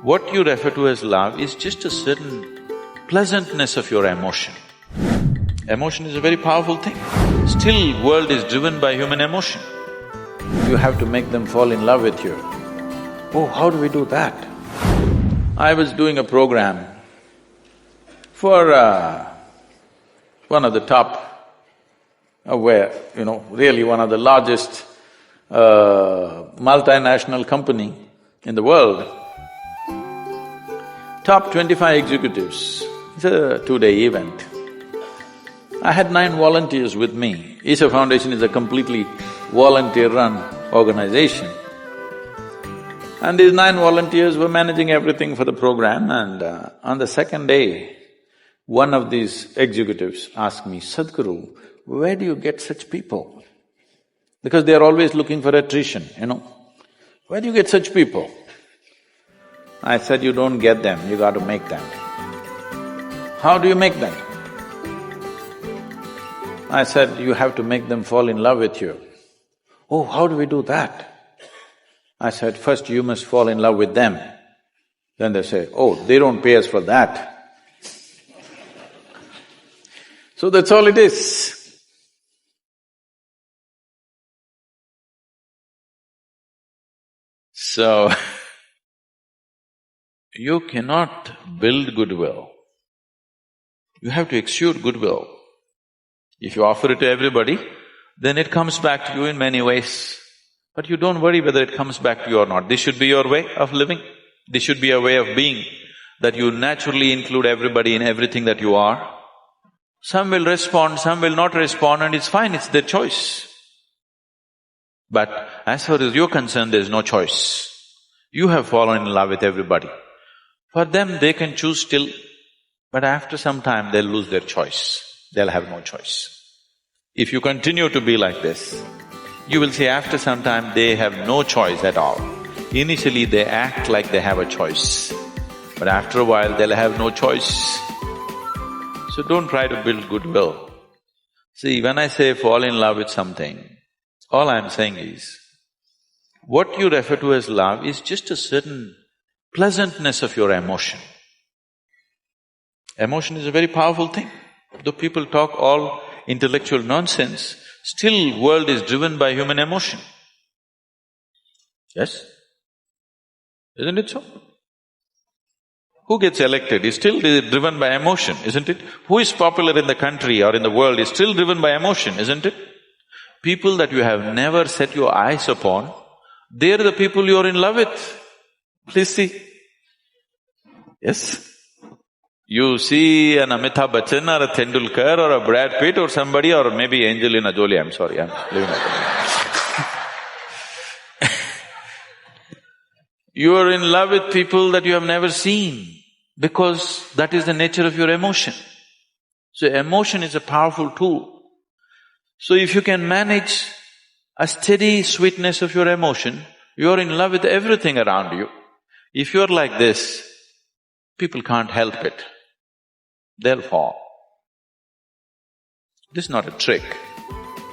What you refer to as love is just a certain pleasantness of your emotion. Emotion is a very powerful thing. Still, world is driven by human emotion. You have to make them fall in love with you. Oh, how do we do that? I was doing a program for one of the top, really one of the largest multinational company in the world. Top 25 executives. It's a 2-day event. I had 9 volunteers with me. Isha Foundation is a completely volunteer-run organization. And these 9 volunteers were managing everything for the program, and on the second day, one of these executives asked me, "Sadhguru, where do you get such people?" Because they are always looking for attrition, Where do you get such people? I said, "You don't get them, you got to make them." "How do you make them?" I said, "You have to make them fall in love with you." "Oh, how do we do that?" I said, "First you must fall in love with them." Then they say, "Oh, they don't pay us for that." So that's all it is. So, you cannot build goodwill. You have to exude goodwill. If you offer it to everybody, then it comes back to you in many ways. But you don't worry whether it comes back to you or not. This should be your way of living. This should be a way of being, that you naturally include everybody in everything that you are. Some will respond, some will not respond, and it's fine, it's their choice. But as far as you're concerned, there's no choice. You have fallen in love with everybody. For them, they can choose still, but after some time, they'll lose their choice. They'll have no choice. If you continue to be like this, you will see after some time they have no choice at all. Initially they act like they have a choice, but after a while they'll have no choice. So don't try to build goodwill. See, when I say fall in love with something, all I'm saying is, what you refer to as love is just a certain pleasantness of your emotion. Emotion is a very powerful thing. Though people talk all intellectual nonsense, still world is driven by human emotion. Yes? Isn't it so? Who gets elected is still driven by emotion, isn't it? Who is popular in the country or in the world is still driven by emotion, isn't it? People that you have never set your eyes upon, they're the people you're in love with. Please see. Yes? You see an Amitabh Bachchan or a Tendulkar or a Brad Pitt or somebody, or maybe Angelina Jolie, I'm sorry, I'm leaving it. You are in love with people that you have never seen, because that is the nature of your emotion. So emotion is a powerful tool. So if you can manage a steady sweetness of your emotion, you are in love with everything around you. If you're like this, people can't help it. They'll fall. This is not a trick.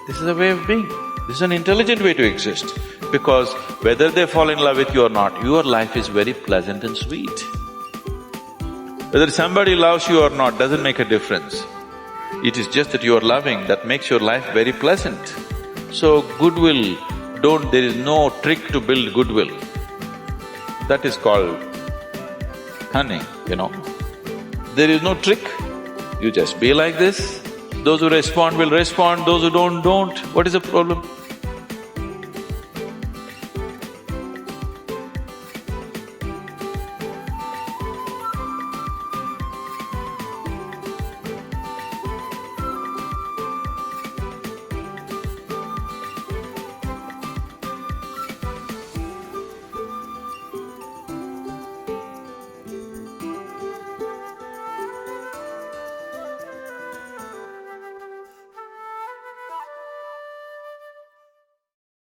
This is a way of being. This is an intelligent way to exist. Because whether they fall in love with you or not, your life is very pleasant and sweet. Whether somebody loves you or not doesn't make a difference. It is just that you are loving that makes your life very pleasant. So goodwill, there is no trick to build goodwill. That is called cunning, There is no trick. You just be like this. Those who respond will respond, those who don't. What is the problem?